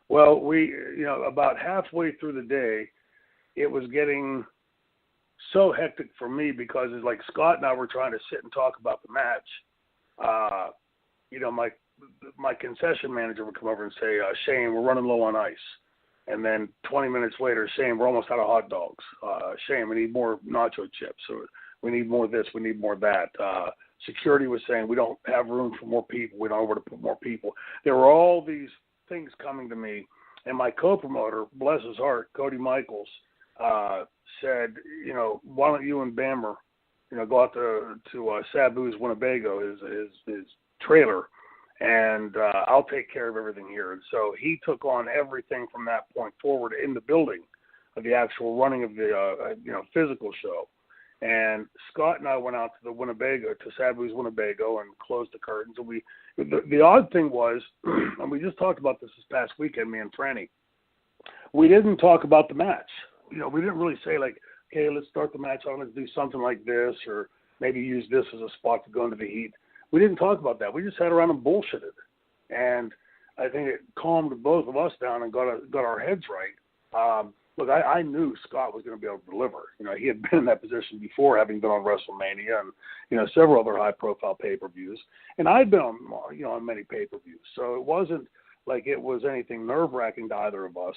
Well, about halfway through the day, it was getting so hectic for me because it's like Scott and I were trying to sit and talk about the match. Uh, my concession manager would come over and say, Shane, we're running low on ice. And then 20 minutes later, Shane, we're almost out of hot dogs. Shane, we need more nacho chips. Or we need more of this. We need more of that. Security was saying we don't have room for more people. We don't know where to put more people. There were all these things coming to me. And my co-promoter, bless his heart, Cody Michaels, said, why don't you and Bammer, go out to Sabu's Winnebago, his trailer, and I'll take care of everything here. And so he took on everything from that point forward in the building of the actual running of the physical show. And Scott and I went out to the Winnebago, to Sabu's Winnebago, and closed the curtains. And the odd thing was, and we just talked about this past weekend, me and Franny, we didn't talk about the match. We didn't really say like, okay, let's start the match on, let's do something like this, or maybe use this as a spot to go into the heat. We didn't talk about that. We just sat around and bullshitted. And I think it calmed both of us down and got our heads right. Look, I knew Scott was going to be able to deliver. He had been in that position before, having been on WrestleMania and, several other high-profile pay-per-views. And I'd been on many pay-per-views. So it wasn't like it was anything nerve-wracking to either of us.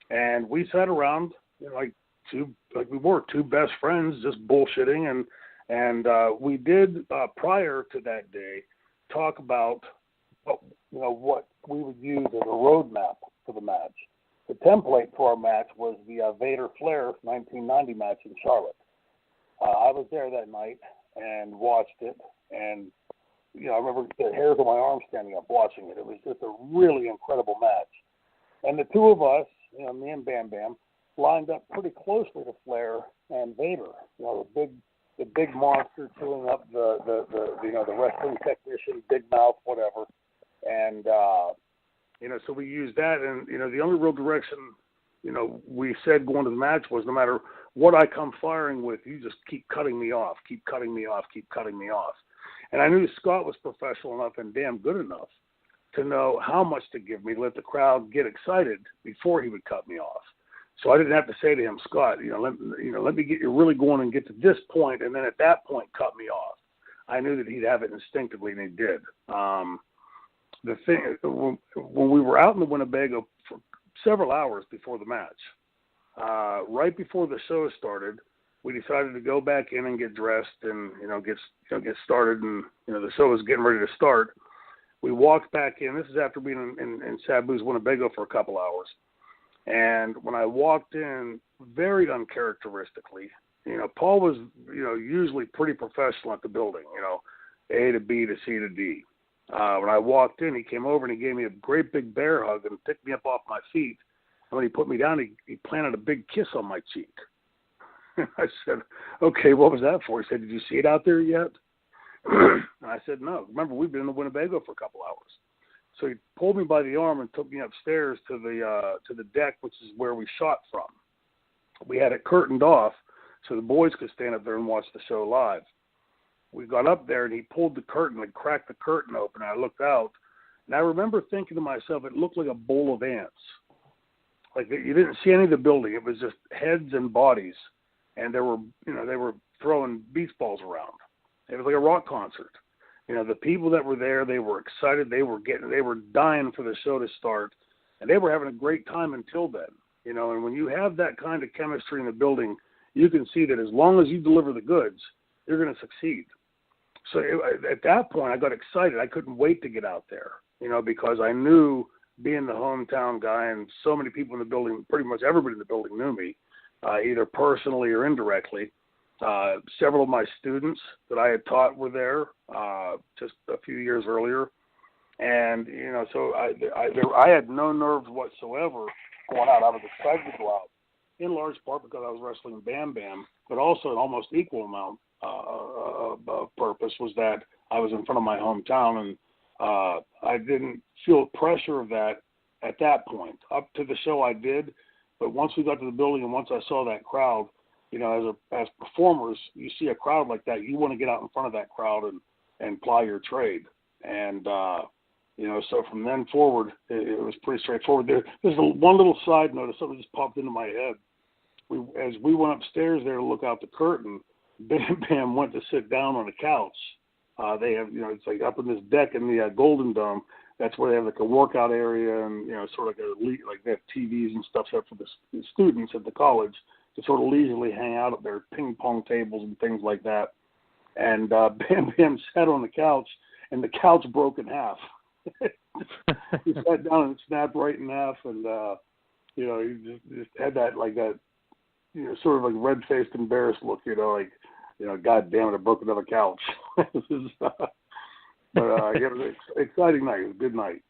And we sat around, like we were two best friends, just bullshitting. And we did, prior to that day, talk about what we would use as a roadmap for the match. The template for our match was the Vader Flair 1990 match in Charlotte. I was there that night and watched it, and I remember the hairs on my arms standing up watching it. It was just a really incredible match. And the two of us, me and Bam Bam, lined up pretty closely to Flair and Vader. The big monster chewing up the wrestling technician, big mouth, whatever, and. So we used that, and, the only real direction, we said going to the match was no matter what I come firing with, you just keep cutting me off, keep cutting me off, keep cutting me off. And I knew Scott was professional enough and damn good enough to know how much to give me, let the crowd get excited before he would cut me off. So I didn't have to say to him, Scott, let me get you really going and get to this point, and then at that point cut me off. I knew that he'd have it instinctively, and he did. The thing, when we were out in the Winnebago for several hours before the match, right before the show started, we decided to go back in and get dressed and get started, and the show was getting ready to start. We walked back in. This is after being in Sabu's Winnebago for a couple hours, and when I walked in, very uncharacteristically, Paul was usually pretty professional at the building, A to B to C to D. When I walked in, he came over and he gave me a great big bear hug and picked me up off my feet. And when he put me down, he planted a big kiss on my cheek. I said, okay, what was that for? He said, did you see it out there yet? And I said, no. Remember, we've been in the Winnebago for a couple hours. So he pulled me by the arm and took me upstairs to the deck, which is where we shot from. We had it curtained off so the boys could stand up there and watch the show live. We got up there, and he pulled the curtain and cracked the curtain open. I looked out, and I remember thinking to myself, it looked like a bowl of ants. Like you didn't see any of the building. It was just heads and bodies, and they were throwing beach balls around. It was like a rock concert. The people that were there, they were excited. They were dying for the show to start, and they were having a great time until then. And when you have that kind of chemistry in the building, you can see that as long as you deliver the goods, you're going to succeed. So at that point, I got excited. I couldn't wait to get out there, because I knew, being the hometown guy, and so many people in the building, pretty much everybody in the building knew me, either personally or indirectly. Several of my students that I had taught were there just a few years earlier. And, so I had no nerves whatsoever going out. I was excited to go out, in large part because I was wrestling Bam Bam, but also an almost equal amount purpose was that I was in front of my hometown, and I didn't feel pressure of that at that point. Up to the show I did, but once we got to the building and once I saw that crowd, as performers, you see a crowd like that, you want to get out in front of that crowd and ply your trade. And So from then forward, it was pretty straightforward. There's one little side note. Something just popped into my head. As we went upstairs there to look out the curtain, Bam Bam went to sit down on a couch. They have, it's like up in this deck in the Golden Dome. That's where they have like a workout area and, sort of like they have TVs and stuff set for the students at the college to sort of leisurely hang out up there, ping pong tables and things like that. And Bam Bam sat on the couch, and the couch broke in half. He sat down and snapped right in half, and he just had that sort of like red-faced, embarrassed look. God damn it, I broke another couch. But yeah, it was an exciting night. It was a good night.